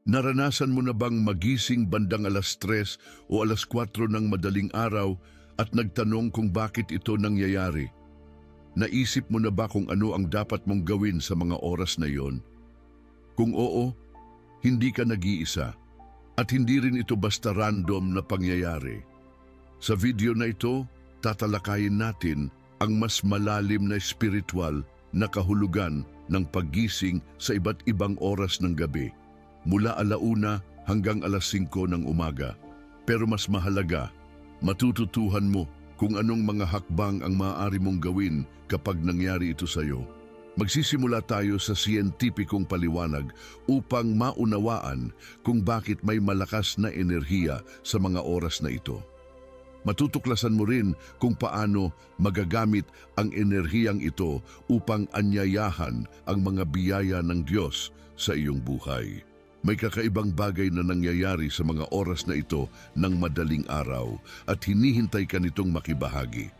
Naranasan mo na bang magising bandang alas 3 o alas 4 ng madaling araw at nagtanong kung bakit ito nangyayari? Naisip mo na ba kung ano ang dapat mong gawin sa mga oras na iyon? Kung oo, hindi ka nag-iisa at hindi rin ito basta random na pangyayari. Sa video na ito, tatalakayin natin ang mas malalim na espiritual na kahulugan ng paggising sa iba't ibang oras ng gabi, mula 1:00 hanggang 5:00 ng umaga. Pero mas mahalaga, matututuhan mo kung anong mga hakbang ang maaari mong gawin kapag nangyari ito sa iyo. Magsisimula tayo sa siyentipikong paliwanag upang maunawaan kung bakit may malakas na enerhiya sa mga oras na ito. Matutuklasan mo rin kung paano magagamit ang enerhiyang ito upang anyayahan ang mga biyaya ng Diyos sa iyong buhay. May kakaibang bagay na nangyayari sa mga oras na ito ng madaling araw at hinihintay ka nitong makibahagi.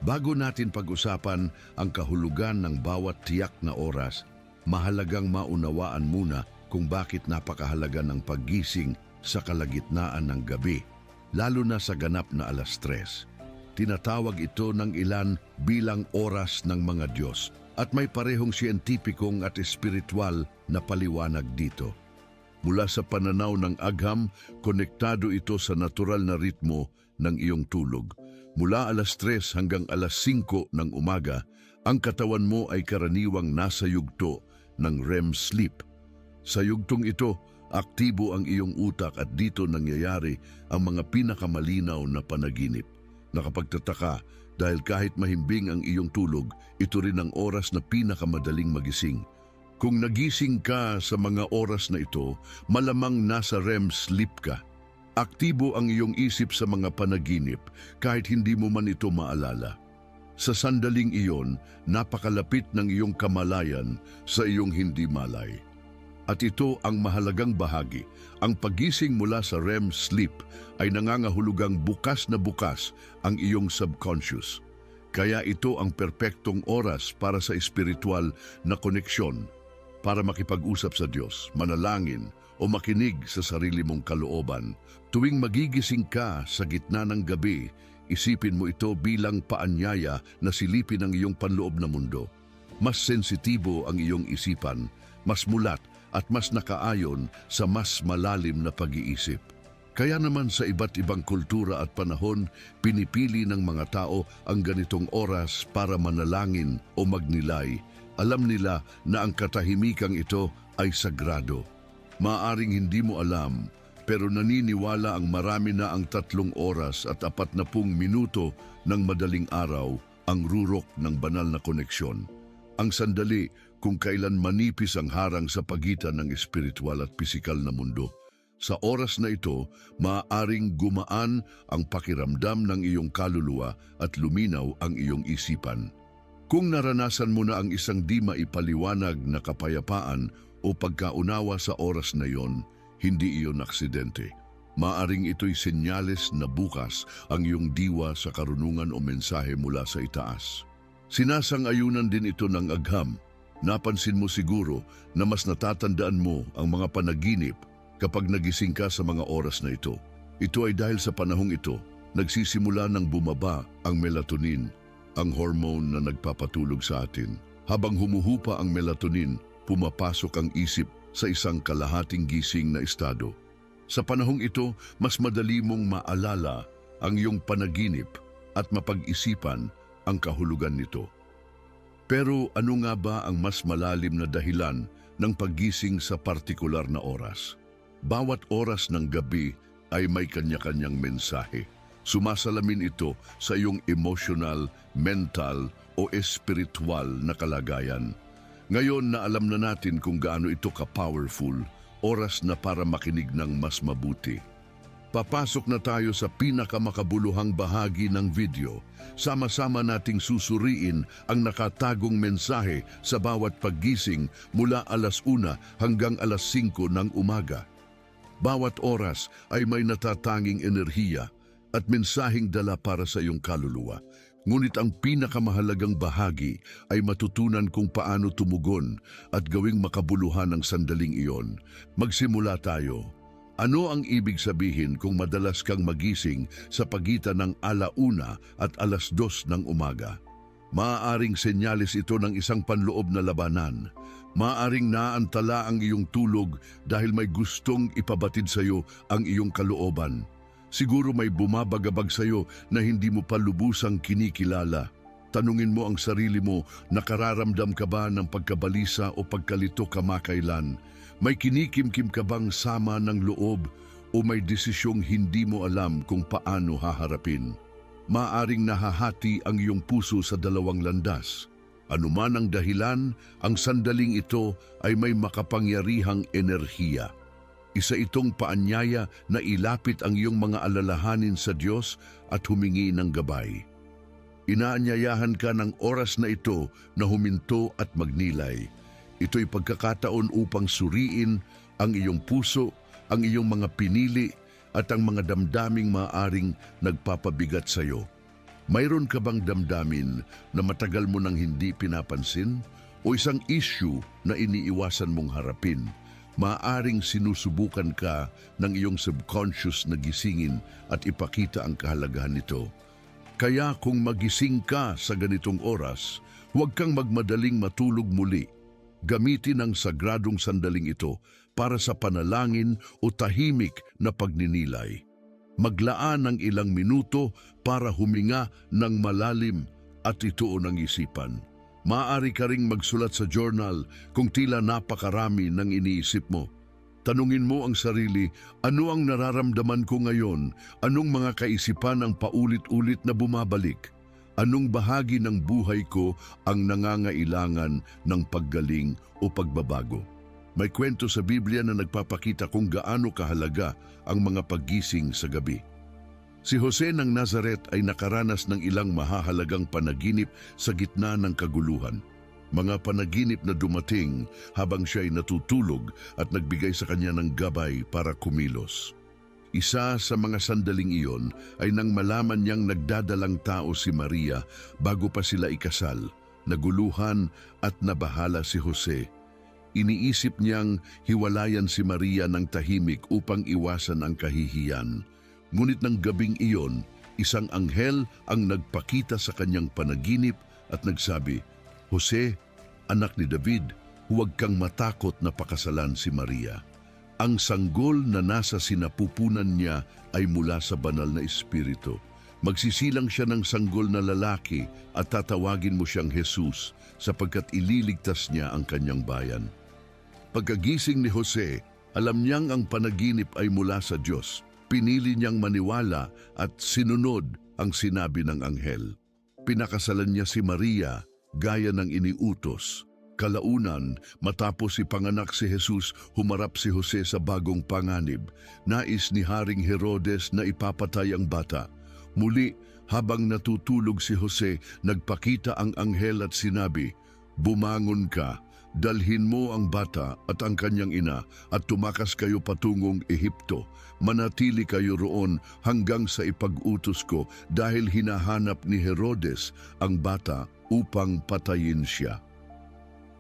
Bago natin pag-usapan ang kahulugan ng bawat tiyak na oras, mahalagang maunawaan muna kung bakit napakahalaga ng paggising sa kalagitnaan ng gabi, lalo na sa ganap na 3:00. Tinatawag ito ng ilan bilang oras ng mga Diyos at may parehong siyentipikong at espiritual na paliwanag dito. Mula sa pananaw ng agham, konektado ito sa natural na ritmo ng iyong tulog. Mula 3:00 hanggang 5:00 ng umaga, ang katawan mo ay karaniwang nasa yugto ng REM sleep. Sa yugtong ito, aktibo ang iyong utak at dito nangyayari ang mga pinakamalinaw na panaginip. Nakapagtataka dahil kahit mahimbing ang iyong tulog, ito rin ang oras na pinakamadaling magising. Kung nagising ka sa mga oras na ito, malamang nasa REM sleep ka. Aktibo ang iyong isip sa mga panaginip kahit hindi mo man ito maalala. Sa sandaling iyon, napakalapit ng iyong kamalayan sa iyong hindi malay. At ito ang mahalagang bahagi. Ang pagising mula sa REM sleep ay nangangahulugang bukas na bukas ang iyong subconscious. Kaya ito ang perpektong oras para sa espiritual na koneksyon, para makipag-usap sa Diyos, manalangin o makinig sa sarili mong kalooban. Tuwing magigising ka sa gitna ng gabi, isipin mo ito bilang paanyaya na silipin ang iyong panloob na mundo. Mas sensitibo ang iyong isipan, mas mulat at mas nakaayon sa mas malalim na pag-iisip. Kaya naman sa iba't ibang kultura at panahon, pinipili ng mga tao ang ganitong oras para manalangin o magnilay. Alam nila na ang katahimikang ito ay sagrado. Maaring hindi mo alam, pero naniniwala ang marami na ang 3 oras at 40 minuto ng madaling araw ang rurok ng banal na koneksyon. Ang sandali kung kailan manipis ang harang sa pagitan ng espiritual at pisikal na mundo. Sa oras na ito, maaaring gumaan ang pakiramdam ng iyong kaluluwa at luminaw ang iyong isipan. Kung naranasan mo na ang isang di maipaliwanag na kapayapaan o pagkaunawa sa oras na iyon, hindi iyon aksidente. Maaring ito'y senyales na bukas ang iyong diwa sa karunungan o mensahe mula sa itaas. Sinasang-ayunan din ito ng agham. Napansin mo siguro na mas natatandaan mo ang mga panaginip kapag nagising ka sa mga oras na ito. Ito ay dahil sa panahong ito, nagsisimula ng bumaba ang melatonin, ang hormone na nagpapatulog sa atin. Habang humuhupa ang melatonin, pumapasok ang isip sa isang kalahating gising na estado. Sa panahong ito, mas madali mong maalala ang iyong panaginip at mapag-isipan ang kahulugan nito. Pero ano nga ba ang mas malalim na dahilan ng paggising sa partikular na oras? Bawat oras ng gabi ay may kanya-kanyang mensahe. Sumasalamin ito sa iyong emotional, mental o espiritual na kalagayan. Ngayon na alam na natin kung gaano ito ka-powerful, oras na para makinig ng mas mabuti. Papasok na tayo sa pinakamakabuluhang bahagi ng video. Sama-sama nating susuriin ang nakatagong mensahe sa bawat paggising mula 1:00 hanggang 5:00 ng umaga. Bawat oras ay may natatanging enerhiya at mensaheng dala para sa iyong kaluluwa. Ngunit ang pinakamahalagang bahagi ay matutunan kung paano tumugon at gawing makabuluhan ang sandaling iyon. Magsimula tayo. Ano ang ibig sabihin kung madalas kang magising sa pagitan ng 1:00 at 2:00 ng umaga? Maaaring senyales ito ng isang panloob na labanan. Maaaring naantala ang iyong tulog dahil may gustong ipabatid sa iyo ang iyong kalooban. Siguro may bumabagabag sa iyo na hindi mo pa lubusang kinikilala. Tanungin mo ang sarili mo, nakararamdam ka ba ng pagkabalisa o pagkalito kamakailan? May kinikimkim ka bang sama ng loob o may desisyong hindi mo alam kung paano haharapin? Maaring nahahati ang iyong puso sa dalawang landas. Anuman ang dahilan, ang sandaling ito ay may makapangyarihang enerhiya. Isa itong paanyaya na ilapit ang iyong mga alalahanin sa Diyos at humingi ng gabay. Inaanyayahan ka ng oras na ito na huminto at magnilay. Ito'y pagkakataon upang suriin ang iyong puso, ang iyong mga pinili at ang mga damdaming maaaring nagpapabigat sa iyo. Mayroon ka bang damdamin na matagal mo nang hindi pinapansin o isang issue na iniiwasan mong harapin? Maaaring sinusubukan ka ng iyong subconscious na gisingin at ipakita ang kahalagahan nito. Kaya kung magising ka sa ganitong oras, huwag kang magmadaling matulog muli. Gamitin ang sagradong sandaling ito para sa panalangin o tahimik na pagninilay. Maglaan ng ilang minuto para huminga ng malalim at ituon ang isipan. Maaari ka ring magsulat sa journal kung tila napakarami ng iniisip mo. Tanungin mo ang sarili, ano ang nararamdaman ko ngayon? Anong mga kaisipan ang paulit-ulit na bumabalik? Anong bahagi ng buhay ko ang nangangailangan ng paggaling o pagbabago? May kwento sa Biblia na nagpapakita kung gaano kahalaga ang mga paggising sa gabi. Si Jose ng Nazaret ay nakaranas ng ilang mahahalagang panaginip sa gitna ng kaguluhan. Mga panaginip na dumating habang siya ay natutulog at nagbigay sa kanya ng gabay para kumilos. Isa sa mga sandaling iyon ay nang malaman niyang nagdadalang tao si Maria bago pa sila ikasal. Naguluhan at nabahala si Jose. Iniisip niyang hiwalayan si Maria ng tahimik upang iwasan ang kahihiyan. Ngunit ng gabing iyon, isang anghel ang nagpakita sa kanyang panaginip at nagsabi, "Jose, anak ni David, huwag kang matakot na pakasalan si Maria. Ang sanggol na nasa sinapupunan niya ay mula sa banal na espiritu. Magsisilang siya ng sanggol na lalaki at tatawagin mo siyang Jesus sapagkat ililigtas niya ang kanyang bayan." Pagkagising ni Jose, alam niyang ang panaginip ay mula sa Diyos. Pinili niyang maniwala at sinunod ang sinabi ng anghel. Pinakasalan niya si Maria gaya ng iniutos. Kalaunan, matapos ipanganak si Jesus, humarap si Jose sa bagong panganib. Nais ni Haring Herodes na ipapatay ang bata. Muli, habang natutulog si Jose, nagpakita ang anghel at sinabi, "Bumangon ka, dalhin mo ang bata at ang kanyang ina at tumakas kayo patungong Ehipto. Manatili kayo roon hanggang sa ipag-utos ko dahil hinahanap ni Herodes ang bata upang patayin siya."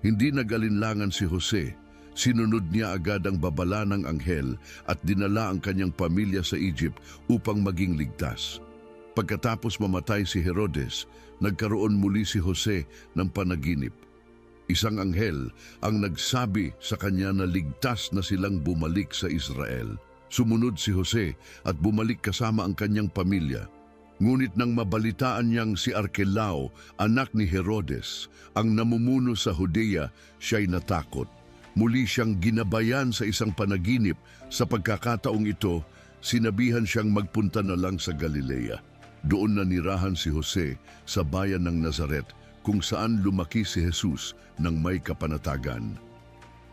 Hindi nag-alinlangan si Jose. Sinunod niya agad ang babala ng anghel at dinala ang kanyang pamilya sa Egypt upang maging ligtas. Pagkatapos mamatay si Herodes, nagkaroon muli si Jose ng panaginip. Isang anghel ang nagsabi sa kanya na ligtas na silang bumalik sa Israel. Sumunod si Jose at bumalik kasama ang kanyang pamilya. Ngunit nang mabalitaan niyang si Arkelao, anak ni Herodes, ang namumuno sa Judea, siya'y natakot. Muli siyang ginabayan sa isang panaginip. Sa pagkakataong ito, sinabihan siyang magpunta na lang sa Galilea. Doon nanirahan si Jose sa bayan ng Nazaret, kung saan lumaki si Jesus ng may kapanatagan.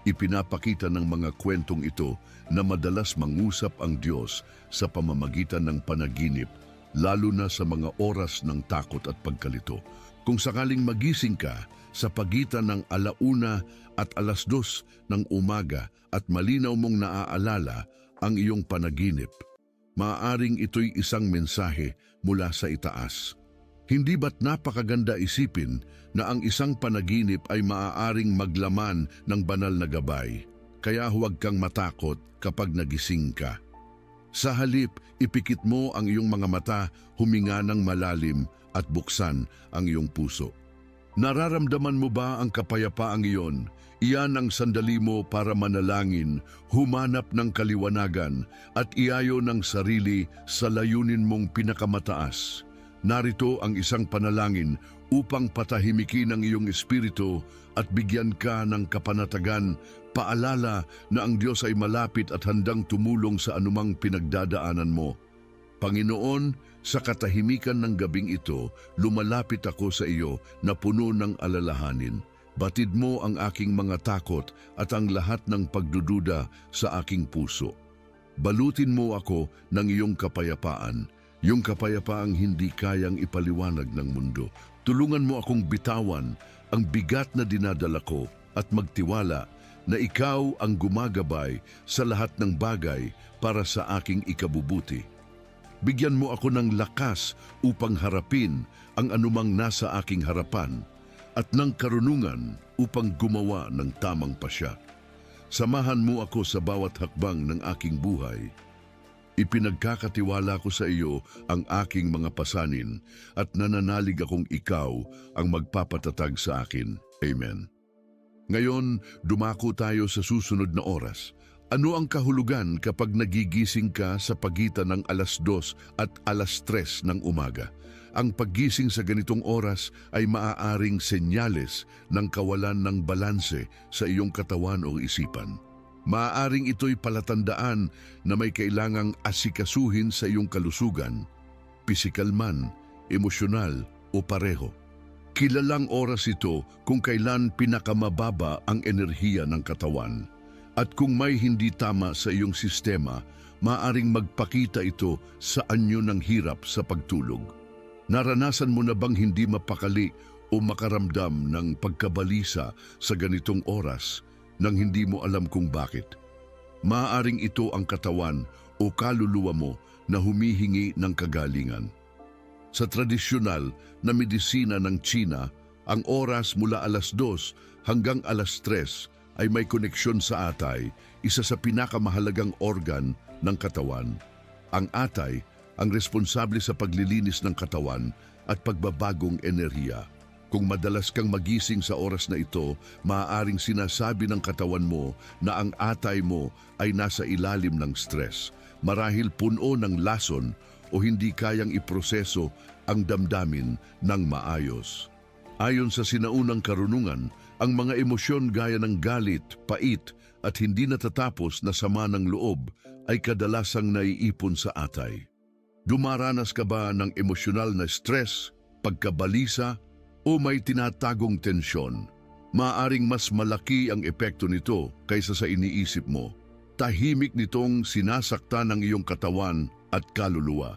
Ipinapakita ng mga kwentong ito na madalas mangusap ang Diyos sa pamamagitan ng panaginip, lalo na sa mga oras ng takot at pagkalito. Kung sakaling magising ka sa pagitan ng 1:00 at 2:00 ng umaga at malinaw mong naaalala ang iyong panaginip, maaaring ito'y isang mensahe mula sa itaas. Hindi ba't napakaganda isipin na ang isang panaginip ay maaaring maglaman ng banal na gabay? Kaya huwag kang matakot kapag nagising ka. Sa halip, ipikit mo ang iyong mga mata, huminga ng malalim at buksan ang iyong puso. Nararamdaman mo ba ang kapayapaang iyon? Iyan ang sandali mo para manalangin, humanap ng kaliwanagan at iayo ng sarili sa layunin mong pinakamataas. Narito ang isang panalangin upang patahimikin ang iyong espiritu at bigyan ka ng kapanatagan, paalala na ang Diyos ay malapit at handang tumulong sa anumang pinagdadaanan mo. Panginoon, sa katahimikan ng gabing ito, lumalapit ako sa iyo na puno ng alalahanin. Batid mo ang aking mga takot at ang lahat ng pagdududa sa aking puso. Balutin mo ako ng iyong kapayapaan, yung kapayapaang hindi kayang ipaliwanag ng mundo. Tulungan mo akong bitawan ang bigat na dinadala ko at magtiwala na ikaw ang gumagabay sa lahat ng bagay para sa aking ikabubuti. Bigyan mo ako ng lakas upang harapin ang anumang nasa aking harapan at ng karunungan upang gumawa ng tamang pasya. Samahan mo ako sa bawat hakbang ng aking buhay. Ipinagkakatiwala ko sa iyo ang aking mga pasanin at nananalig akong ikaw ang magpapatatag sa akin. Amen. Ngayon, dumako tayo sa susunod na oras. Ano ang kahulugan kapag nagigising ka sa pagitan ng 2:00 at 3:00 ng umaga? Ang paggising sa ganitong oras ay maaaring senyales ng kawalan ng balanse sa iyong katawan o isipan. Maaaring ito'y palatandaan na may kailangang asikasuhin sa iyong kalusugan, pisikal man, emosyonal o pareho. Kilalang oras ito kung kailan pinakamababa ang enerhiya ng katawan. At kung may hindi tama sa iyong sistema, maaaring magpakita ito sa anyo ng hirap sa pagtulog. Naranasan mo na bang hindi mapakali o makaramdam ng pagkabalisa sa ganitong oras nang hindi mo alam kung bakit? Maaaring ito ang katawan o kaluluwa mo na humihingi ng kagalingan. Sa tradisyonal na medisina ng Tsina, ang oras mula 2:00 hanggang 3:00 ay may koneksyon sa atay, isa sa pinakamahalagang organ ng katawan. Ang atay ang responsable sa paglilinis ng katawan at pagbabagong enerhiya. Kung madalas kang magising sa oras na ito, maaaring sinasabi ng katawan mo na ang atay mo ay nasa ilalim ng stress, marahil puno ng lason o hindi kayang iproseso ang damdamin ng maayos. Ayon sa sinaunang karunungan, ang mga emosyon gaya ng galit, pait at hindi natatapos na sama ng loob ay kadalasang naiipon sa atay. Dumaranas ka ba ng emosyonal na stress, pagkabalisa, o may tinatagong tensyon? Maaring mas malaki ang epekto nito kaysa sa iniisip mo. Tahimik nitong sinasaktan ng iyong katawan at kaluluwa.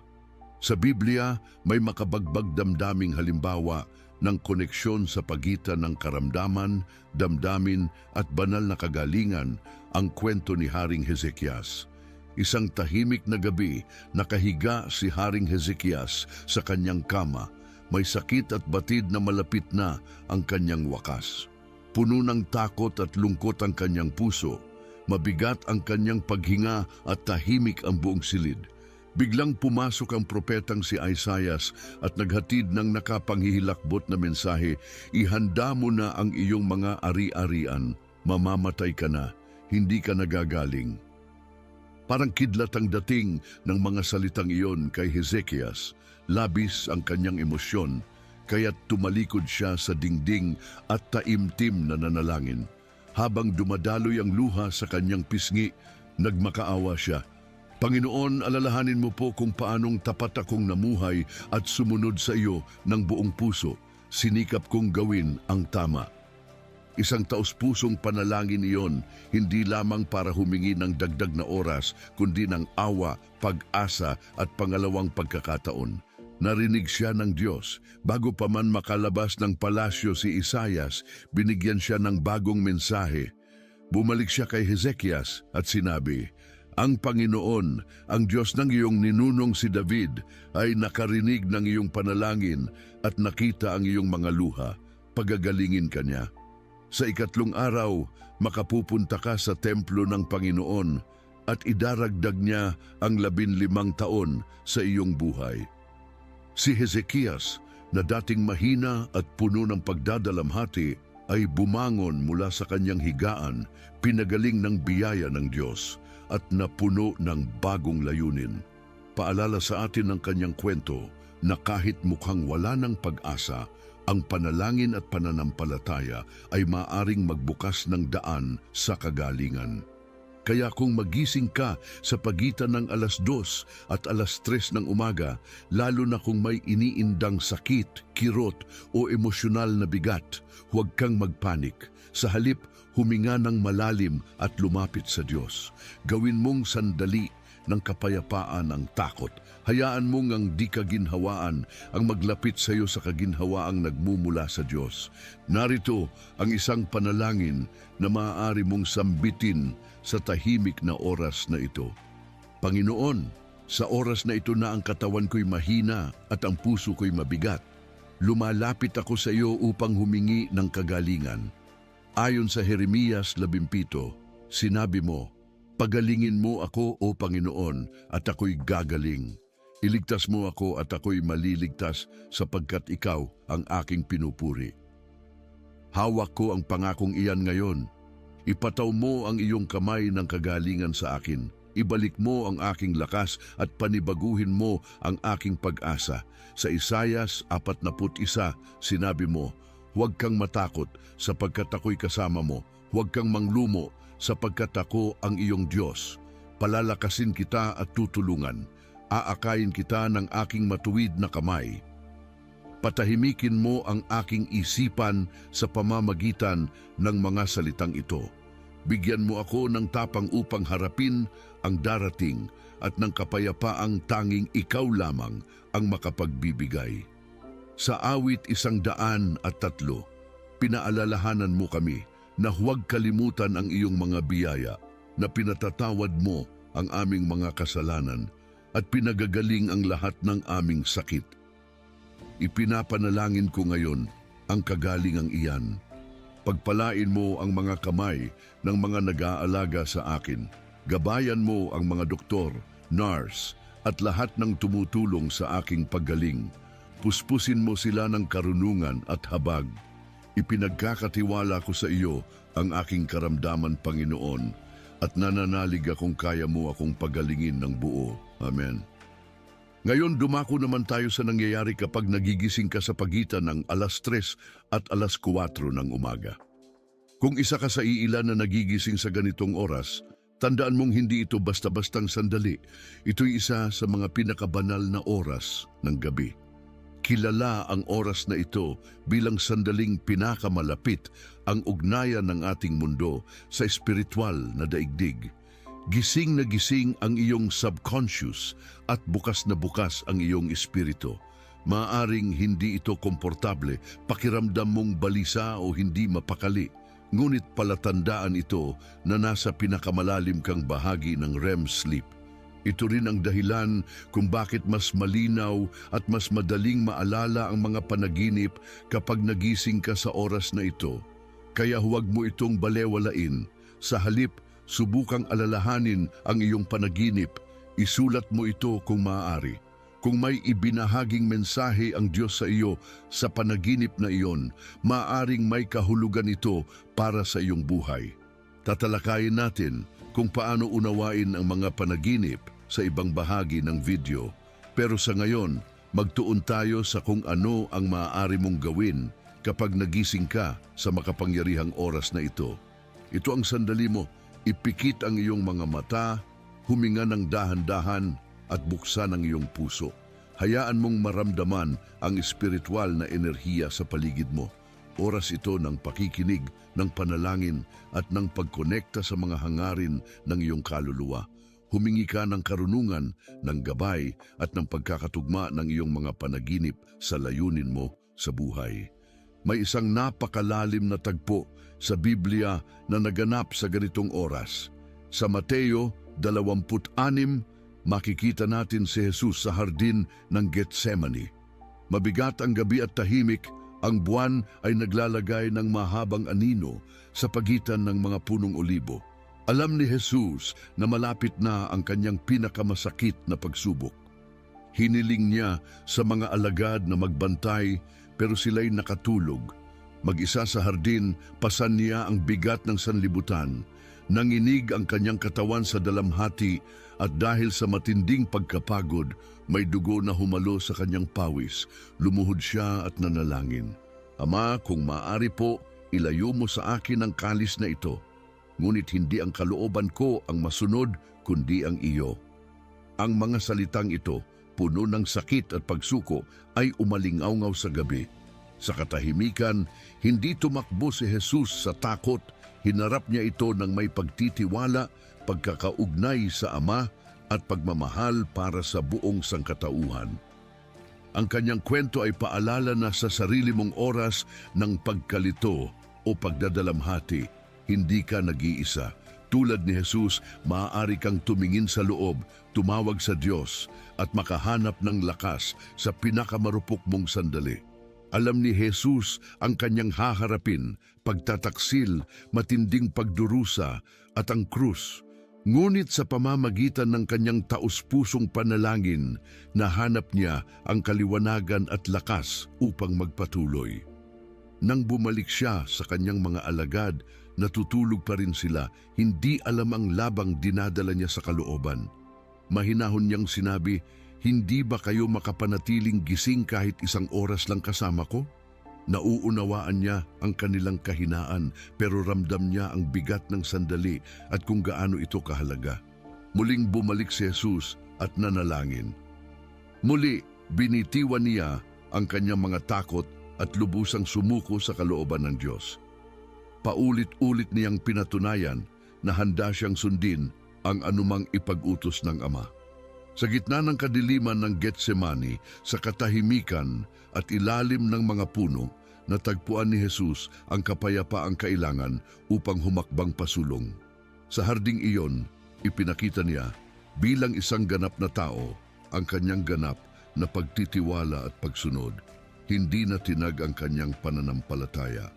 Sa Biblia, may makabagbag damdaming halimbawa ng koneksyon sa pagitan ng karamdaman, damdamin at banal na kagalingan, ang kwento ni Haring Hezekias. Isang tahimik na gabi, nakahiga si Haring Hezekias sa kanyang kama. May sakit at batid na malapit na ang kanyang wakas. Puno ng takot at lungkot ang kanyang puso. Mabigat ang kanyang paghinga at tahimik ang buong silid. Biglang pumasok ang propetang si Isaias at naghatid ng nakapanghihilakbot na mensahe, "Ihanda mo na ang iyong mga ari-arian, mamamatay ka na, hindi ka nagagaling." Parang kidlat ang dating ng mga salitang iyon kay Hezekias. Labis ang kanyang emosyon, kaya't tumalikod siya sa dingding at taimtim na nanalangin. Habang dumadaloy ang luha sa kanyang pisngi, nagmakaawa siya. "Panginoon, alalahanin mo po kung paanong tapat akong namuhay at sumunod sa iyo ng buong puso. Sinikap kong gawin ang tama." Isang taos-pusong panalangin iyon, hindi lamang para humingi ng dagdag na oras, kundi ng awa, pag-asa at pangalawang pagkakataon. Narinig siya ng Diyos. Bago pa man makalabas ng palasyo si Isaias, binigyan siya ng bagong mensahe. Bumalik siya kay Hezekias at sinabi, Ang Panginoon, ang Diyos ng iyong ninunong si David, ay nakarinig ng iyong panalangin at nakita ang iyong mga luha. Pagagalingin ka niya. Sa ikatlong araw, makapupunta ka sa templo ng Panginoon at idaragdag niya ang 15 taon sa iyong buhay. Si Hezekias, na dating mahina at puno ng pagdadalamhati, ay bumangon mula sa kanyang higaan, pinagaling ng biyaya ng Diyos at napuno ng bagong layunin. Paalala sa atin ng kanyang kwento na kahit mukhang wala ng pag-asa, ang panalangin at pananampalataya ay maaring magbukas ng daan sa kagalingan. Kaya kung magising ka sa pagitan ng 2:00 at 3:00 ng umaga, lalo na kung may iniindang sakit, kirot o emosyonal na bigat, huwag kang magpanik. Sa halip, huminga ng malalim at lumapit sa Diyos. Gawin mong sandali ng kapayapaan ang takot. Hayaan mong ang di kaginhawaan ang maglapit sa iyo sa kaginhawaang nagmumula sa Diyos. Narito ang isang panalangin na maaari mong sambitin sa tahimik na oras na ito. Panginoon, sa oras na ito na ang katawan ko'y mahina at ang puso ko'y mabigat, lumalapit ako sa iyo upang humingi ng kagalingan. Ayon sa Jeremias 17, sinabi mo, "Pagalingin mo ako, O Panginoon, at ako'y gagaling. Iligtas mo ako at ako'y maliligtas sapagkat ikaw ang aking pinupuri." Hawak ko ang pangakong iyan ngayon. Ipataw mo ang iyong kamay ng kagalingan sa akin. Ibalik mo ang aking lakas at panibaguhin mo ang aking pag-asa. Sa Isaias 41, sinabi mo, "Huwag kang matakot sapagkat ako'y kasama mo. Huwag kang manglumo sapagkat ako ang iyong Diyos. Palalakasin kita at tutulungan. Aakayin kita ng aking matuwid na kamay. Patahimikin mo ang aking isipan sa pamamagitan ng mga salitang ito. Bigyan mo ako ng tapang upang harapin ang darating at ng kapayapaang tanging ikaw lamang ang makapagbibigay." Sa awit 103, pinaalalahanan mo kami na huwag kalimutan ang iyong mga biyaya, na pinatatawad mo ang aming mga kasalanan at pinagagaling ang lahat ng aming sakit. Ipinapanalangin ko ngayon ang kagalingang iyan. Pagpalain mo ang mga kamay ng mga nag-aalaga sa akin. Gabayan mo ang mga doktor, nurse, at lahat ng tumutulong sa aking paggaling. Puspusin mo sila ng karunungan at habag. Ipinagkakatiwala ko sa iyo ang aking karamdaman, Panginoon, at nananalig akong kaya mo akong pagalingin ng buo. Amen. Ngayon, dumako naman tayo sa nangyayari kapag nagigising ka sa pagitan ng 3:00 at 4:00 ng umaga. Kung isa ka sa iilan na nagigising sa ganitong oras, tandaan mong hindi ito basta-bastang sandali. Ito'y isa sa mga pinakabanal na oras ng gabi. Kilala ang oras na ito bilang sandaling pinakamalapit ang ugnayan ng ating mundo sa espiritual na daigdig. Gising na gising ang iyong subconscious at bukas na bukas ang iyong espiritu. Maaring hindi ito komportable, pakiramdam mong balisa o hindi mapakali. Ngunit palatandaan ito na nasa pinakamalalim kang bahagi ng REM sleep. Ito rin ang dahilan kung bakit mas malinaw at mas madaling maalala ang mga panaginip kapag nagising ka sa oras na ito. Kaya huwag mo itong balewalain. Sa halip, subukang alalahanin ang iyong panaginip. Isulat mo ito kung maaari. Kung may ibinahaging mensahe ang Diyos sa iyo sa panaginip na iyon, maaaring may kahulugan ito para sa iyong buhay. Tatalakayin natin kung paano unawain ang mga panaginip sa ibang bahagi ng video. Pero sa ngayon, magtuon tayo sa kung ano ang maaari mong gawin kapag nagising ka sa makapangyarihang oras na ito. Ito ang sandali mo. Ipikit ang iyong mga mata, huminga ng dahan-dahan at buksan ang iyong puso. Hayaan mong maramdaman ang espiritual na enerhiya sa paligid mo. Oras ito ng pakikinig, ng panalangin at ng pagkonekta sa mga hangarin ng iyong kaluluwa. Humingi ka ng karunungan, ng gabay at ng pagkakatugma ng iyong mga panaginip sa layunin mo sa buhay. May isang napakalalim na tagpo sa Biblia na naganap sa ganitong oras. Sa Mateo makikita natin si Jesus sa hardin ng Getsemani. Mabigat ang gabi at tahimik, ang buwan ay naglalagay ng mahabang anino sa pagitan ng mga punong olibo. Alam ni Jesus na malapit na ang kanyang pinakamasakit na pagsubok. Hiniling niya sa mga alagad na magbantay pero sila'y nakatulog. Mag-isa sa hardin, pasan niya ang bigat ng sanlibutan. Nanginig ang kanyang katawan sa dalamhati at dahil sa matinding pagkapagod, may dugo na humalo sa kanyang pawis. Lumuhod siya at nanalangin. Ama, kung maaari po, ilayo mo sa akin ang kalis na ito. Ngunit hindi ang kalooban ko ang masunod, kundi ang iyo. Ang mga salitang ito, puno ng sakit at pagsuko, ay umalingaw-ngaw sa gabi. Sa katahimikan, hindi tumakbo si Jesus sa takot. Hinarap niya ito ng may pagtitiwala, pagkakaugnay sa Ama at pagmamahal para sa buong sangkatauhan. Ang kanyang kwento ay paalala na sa sarili mong oras ng pagkalito o pagdadalamhati, hindi ka nag-iisa. Tulad ni Jesus, maaari kang tumingin sa loob, tumawag sa Diyos at makahanap ng lakas sa pinakamarupok mong sandali. Alam ni Jesus ang kanyang haharapin, pagtataksil, matinding pagdurusa at ang krus. Ngunit sa pamamagitan ng kanyang taus-pusong panalangin, nahanap niya ang kaliwanagan at lakas upang magpatuloy. Nang bumalik siya sa kanyang mga alagad, natutulog pa rin sila, hindi alam ang labang dinadala niya sa kalooban. Mahinahon niyang sinabi, "Hindi ba kayo makapanatiling gising kahit isang oras lang kasama ko?" Nauunawaan niya ang kanilang kahinaan, pero ramdam niya ang bigat ng sandali at kung gaano ito kahalaga. Muling bumalik si Jesus at nanalangin. Muli, binitiwan niya ang kanyang mga takot at lubusang sumuko sa kalooban ng Diyos. Paulit-ulit niyang pinatunayan na handa siyang sundin ang anumang ipag-utos ng Ama. Sa gitna ng kadiliman ng Getsemani, sa katahimikan at ilalim ng mga puno, natagpuan ni Jesus ang kapayapaang kailangan upang humakbang pasulong. Sa harding iyon, ipinakita niya bilang isang ganap na tao ang kanyang ganap na pagtitiwala at pagsunod. Hindi na tinag ang kanyang pananampalataya.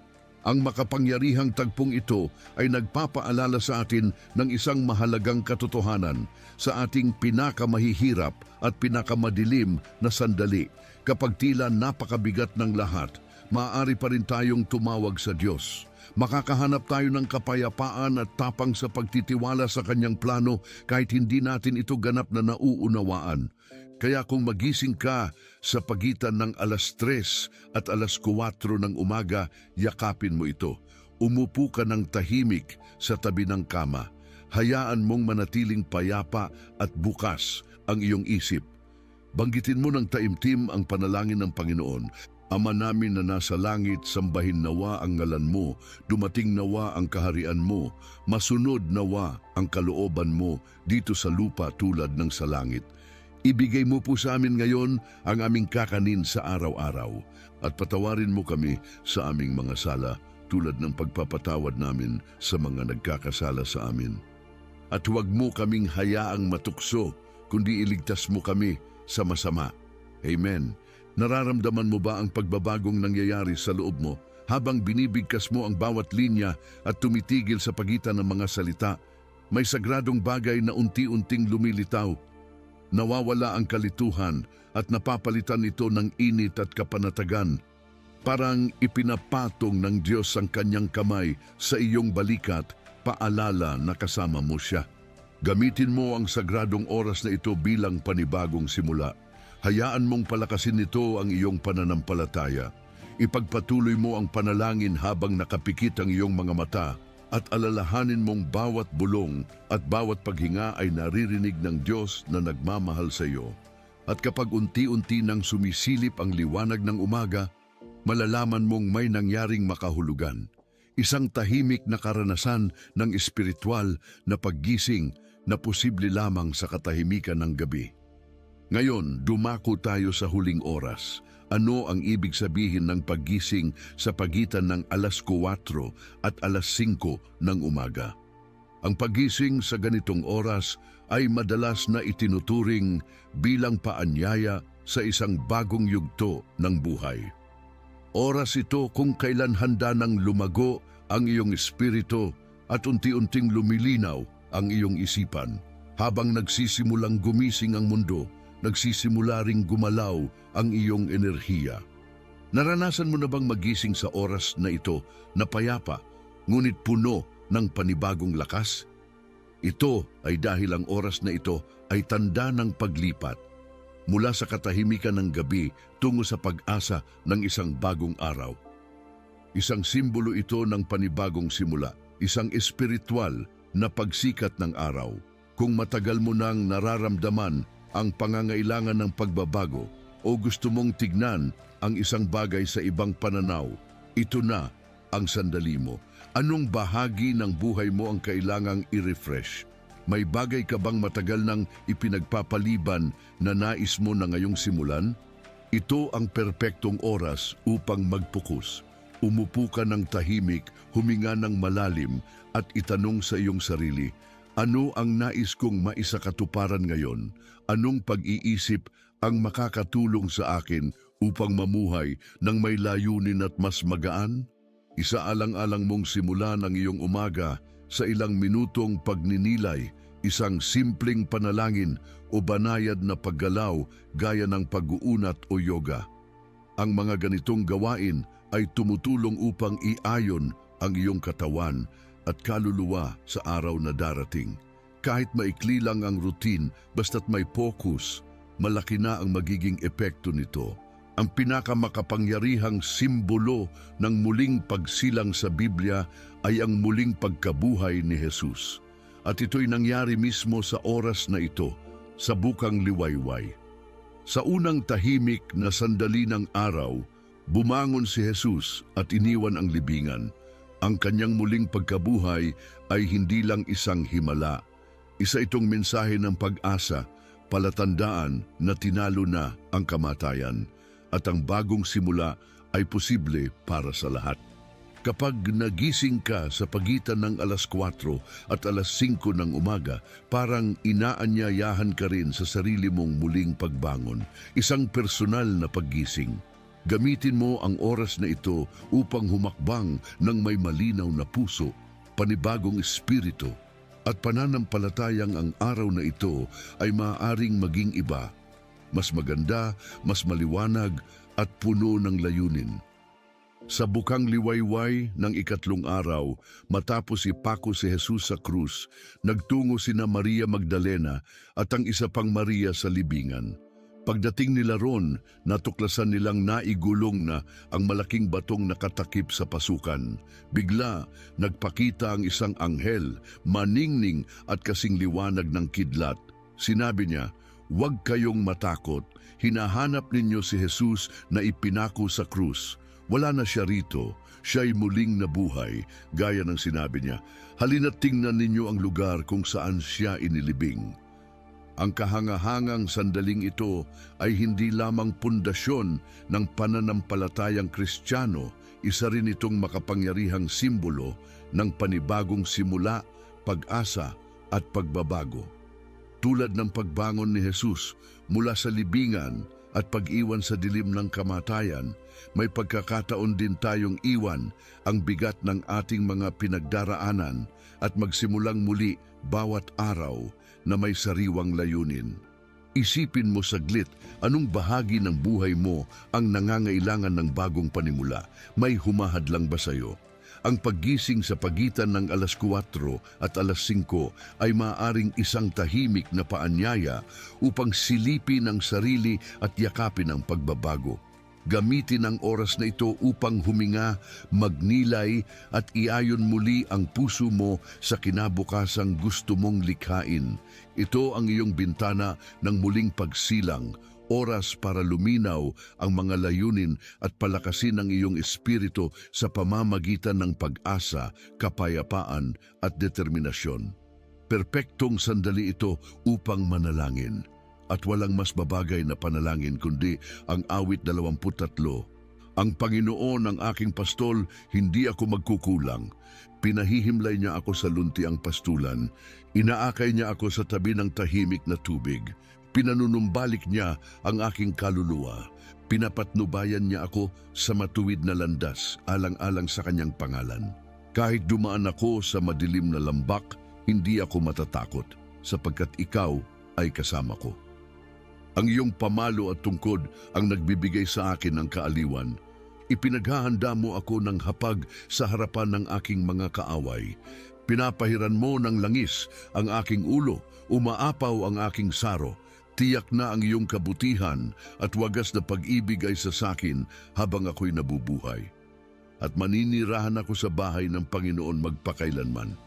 Ang makapangyarihang tagpong ito ay nagpapaalala sa atin ng isang mahalagang katotohanan sa ating pinakamahihirap at pinakamadilim na sandali. Kapag tila napakabigat ng lahat, maaari pa rin tayong tumawag sa Diyos. Makakahanap tayo ng kapayapaan at tapang sa pagtitiwala sa kanyang plano kahit hindi natin ito ganap na nauunawaan. Kaya kung magising ka sa pagitan ng 3:00 at 4:00 ng umaga, yakapin mo ito. Umupo ka ng tahimik sa tabi ng kama. Hayaan mong manatiling payapa at bukas ang iyong isip. Banggitin mo ng taimtim ang panalangin ng Panginoon. Ama namin na nasa langit, sambahin nawa ang ngalan mo, dumating nawa ang kaharian mo, masunod nawa ang kalooban mo dito sa lupa tulad ng sa langit. Ibigay mo po sa amin ngayon ang aming kakanin sa araw-araw at patawarin mo kami sa aming mga sala tulad ng pagpapatawad namin sa mga nagkakasala sa amin. At huwag mo kaming hayaang matukso, kundi iligtas mo kami sa masama. Amen. Nararamdaman mo ba ang pagbabagong nangyayari sa loob mo habang binibigkas mo ang bawat linya at tumitigil sa pagitan ng mga salita? May sagradong bagay na unti-unting lumilitaw. Nawawala ang kalituhan at napapalitan ito ng init at kapanatagan. Parang ipinapatong ng Diyos ang kanyang kamay sa iyong balikat, paalala na kasama mo siya. Gamitin mo ang sagradong oras na ito bilang panibagong simula. Hayaan mong palakasin nito ang iyong pananampalataya. Ipagpatuloy mo ang panalangin habang nakapikit ang iyong mga mata at alalahanin mong bawat bulong at bawat paghinga ay naririnig ng Diyos na nagmamahal sa iyo. At kapag unti-unti nang sumisilip ang liwanag ng umaga, malalaman mong may nangyaring makahulugan. Isang tahimik na karanasan ng espiritual na paggising na posible lamang sa katahimikan ng gabi. Ngayon, dumako tayo sa huling oras. Ano ang ibig sabihin ng paggising sa pagitan ng 4:00 at 5:00 ng umaga? Ang pagising sa ganitong oras ay madalas na itinuturing bilang paanyaya sa isang bagong yugto ng buhay. Oras ito kung kailan handa nang lumago ang iyong espiritu at unti-unting lumilinaw ang iyong isipan. Habang nagsisimulang gumising ang mundo, nagsisimula ring gumalaw ang iyong enerhiya. Naranasan mo na bang magising sa oras na ito na payapa, ngunit puno ng panibagong lakas? Ito ay dahil ang oras na ito ay tanda ng paglipat mula sa katahimikan ng gabi tungo sa pag-asa ng isang bagong araw. Isang simbolo ito ng panibagong simula, isang espiritual na pagsikat ng araw. Kung matagal mo nang nararamdaman ang pangangailangan ng pagbabago o gusto mong tignan ang isang bagay sa ibang pananaw, ito na ang sandali mo. Anong bahagi ng buhay mo ang kailangang i-refresh? May bagay ka bang matagal nang ipinagpapaliban na nais mo na ngayong simulan? Ito ang perpektong oras upang magpukus. Umupo ka ng tahimik, huminga ng malalim at itanong sa iyong sarili, ano ang nais kong maisakatuparan ngayon? Anong pag-iisip ang makakatulong sa akin upang mamuhay ng may layunin at mas magaan? Isaalang-alang mong simulan ang iyong umaga sa ilang minutong pagninilay, isang simpleng panalangin o banayad na paggalaw gaya ng pag-uunat o yoga. Ang mga ganitong gawain ay tumutulong upang iayon ang iyong katawan at kaluluwa sa araw na darating. Kahit maikli lang ang routine, basta't may focus, malaki na ang magiging epekto nito. Ang pinakamakapangyarihang simbolo ng muling pagsilang sa Biblia ay ang muling pagkabuhay ni Jesus. At ito'y nangyari mismo sa oras na ito, sa bukang liwayway. Sa unang tahimik na sandali ng araw, bumangon si Jesus at iniwan ang libingan. Ang kanyang muling pagkabuhay ay hindi lang isang himala. Isa itong mensahe ng pag-asa, palatandaan na tinalo na ang kamatayan at ang bagong simula ay posible para sa lahat. Kapag nagising ka sa pagitan ng alas 4 at alas 5 ng umaga, parang inaanyayahan ka rin sa sarili mong muling pagbangon, isang personal na paggising. Gamitin mo ang oras na ito upang humakbang ng may malinaw na puso, panibagong espiritu, at pananampalatayang ang araw na ito ay maaaring maging iba, mas maganda, mas maliwanag at puno ng layunin. Sa bukang liwayway ng ikatlong araw, matapos ipako si Jesus sa krus, nagtungo sina Maria Magdalena at ang isa pang Maria sa libingan. Pagdating nila ron, natuklasan nilang naigulong na ang malaking batong nakatakip sa pasukan. Bigla, nagpakita ang isang anghel, maningning at kasing liwanag ng kidlat. Sinabi niya, "Huwag kayong matakot, hinahanap ninyo si Jesus na ipinako sa krus. Wala na siya rito, siya'y muling nabuhay," gaya ng sinabi niya. "Halina't tingnan ninyo ang lugar kung saan siya inilibing." Ang kahangahangang sandaling ito ay hindi lamang pundasyon ng pananampalatayang Kristiyano, isa rin itong makapangyarihang simbolo ng panibagong simula, pag-asa at pagbabago. Tulad ng pagbangon ni Jesus mula sa libingan at pag-iwan sa dilim ng kamatayan, may pagkakataon din tayong iwan ang bigat ng ating mga pinagdaraanan at magsimulang muli bawat araw na may sariwang layunin. Isipin mo saglit, anong bahagi ng buhay mo ang nangangailangan ng bagong panimula? May humahadlang ba sa'yo? Ang paggising sa pagitan ng alas 4 at alas 5 ay maaaring isang tahimik na paanyaya upang silipin ang sarili at yakapin ang pagbabago. Gamitin ang oras na ito upang huminga, magnilay at iayon muli ang puso mo sa kinabukasang gusto mong likhain. Ito ang iyong bintana ng muling pagsilang, oras para luminaw ang mga layunin at palakasin ang iyong espiritu sa pamamagitan ng pag-asa, kapayapaan at determinasyon. Perpektong sandali ito upang manalangin. At walang mas babagay na panalangin kundi ang awit 23. Ang Panginoon ang aking pastol, hindi ako magkukulang. Pinahihimlay niya ako sa luntiang pastulan. Inaakay niya ako sa tabi ng tahimik na tubig. Pinanunumbalik niya ang aking kaluluwa. Pinapatnubayan niya ako sa matuwid na landas, alang-alang sa kanyang pangalan. Kahit dumaan ako sa madilim na lambak, hindi ako matatakot, sapagkat ikaw ay kasama ko. Ang iyong pamalo at tungkod ang nagbibigay sa akin ng kaaliwan. Ipinaghahanda mo ako ng hapag sa harapan ng aking mga kaaway. Pinapahiran mo ng langis ang aking ulo, umaapaw ang aking saro. Tiyak na ang iyong kabutihan at wagas na pag-ibig ay sa sakin habang ako'y nabubuhay. At maninirahan ako sa bahay ng Panginoon magpakailanman.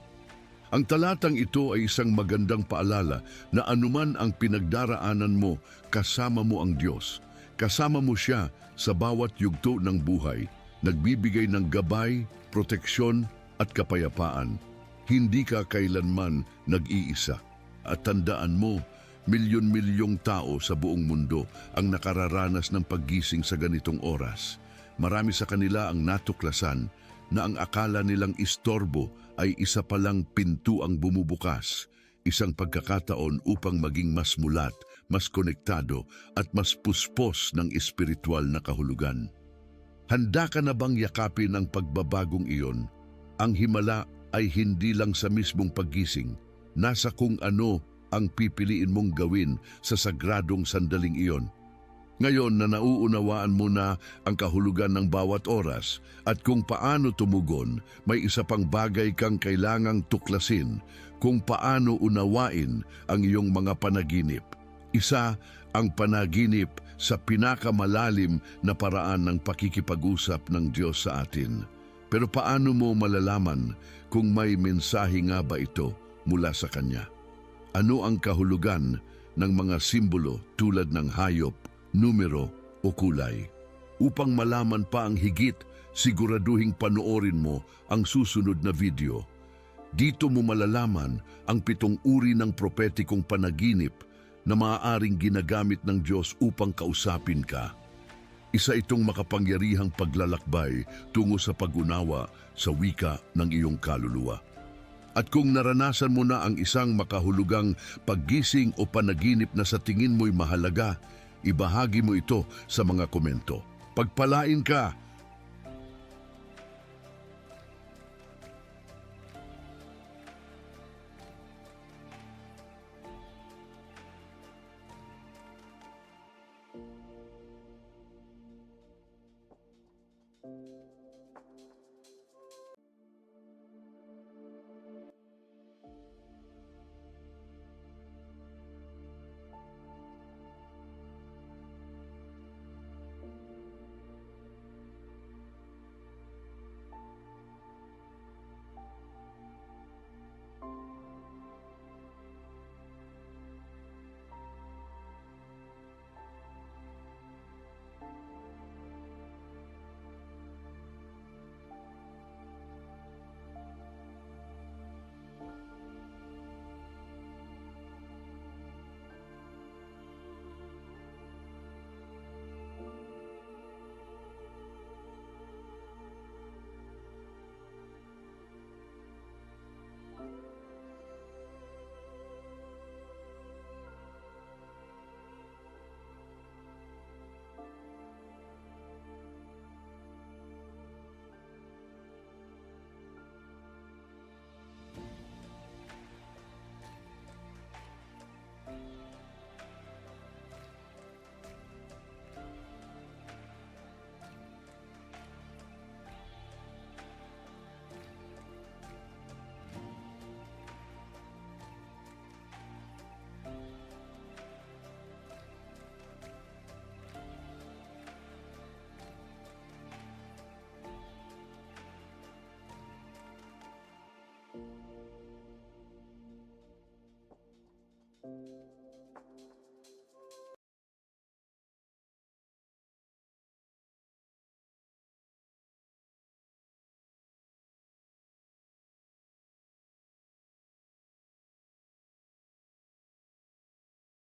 Ang talatang ito ay isang magandang paalala na anuman ang pinagdaraanan mo, kasama mo ang Diyos. Kasama mo siya sa bawat yugto ng buhay, nagbibigay ng gabay, proteksyon at kapayapaan. Hindi ka kailanman nag-iisa. At tandaan mo, milyon-milyong tao sa buong mundo ang nakararanas ng paggising sa ganitong oras. Marami sa kanila ang natuklasan na ang akala nilang istorbo ay isa palang pintuang bumubukas, isang pagkakataon upang maging mas mulat, mas konektado at mas puspos ng espiritual na kahulugan. Handa ka na bang yakapin ang pagbabagong iyon? Ang himala ay hindi lang sa mismong paggising, nasa kung ano ang pipiliin mong gawin sa sagradong sandaling iyon. Ngayon na nauunawaan mo na ang kahulugan ng bawat oras at kung paano tumugon, may isa pang bagay kang kailangang tuklasin, kung paano unawain ang iyong mga panaginip. Isa, ang panaginip sa pinakamalalim na paraan ng pakikipag-usap ng Diyos sa atin. Pero paano mo malalaman kung may mensahe nga ba ito mula sa Kanya? Ano ang kahulugan ng mga simbolo tulad ng hayop, numero o kulay? Upang malaman pa ang higit, siguraduhing panoorin mo ang susunod na video. Dito mo malalaman ang 7 uri ng propetikong panaginip na maaaring ginagamit ng Diyos upang kausapin ka. Isa itong makapangyarihang paglalakbay tungo sa pag-unawa sa wika ng iyong kaluluwa. At kung naranasan mo na ang isang makahulugang paggising o panaginip na sa tingin mo'y mahalaga, ibahagi mo ito sa mga komento. Pagpalain ka!